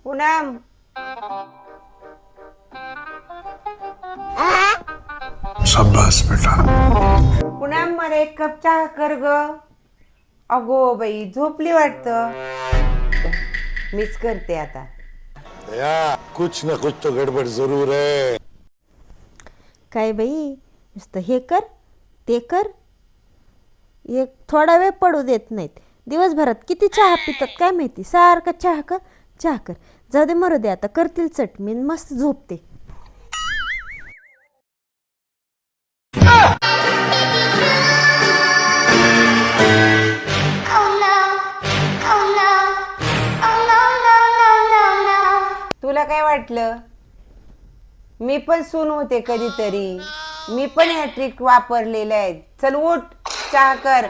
पूनम, शाबास बेटा. पूनम मला एक कप चहा कर ग. अगो बाई झोपली वाटतं. मीच करते आता. या कुछ ना कुछ तो गडबड जरूर है. काय बाई, नुसतं हे कर ते कर, एक थोडा वेळ पडू देत नाहीत. दिवसभरात किती चहा पितात काय माहिती, सारखं चहा कर चहा कर. जाऊ दे, मरू दे, आता करतील चट, मी मस्त झोपते. तुला काय वाटलं? मी पण सून होते कधीतरी. मी पण ह्या ट्रिक वापरलेल्या आहेत. चल उठ, चहा कर.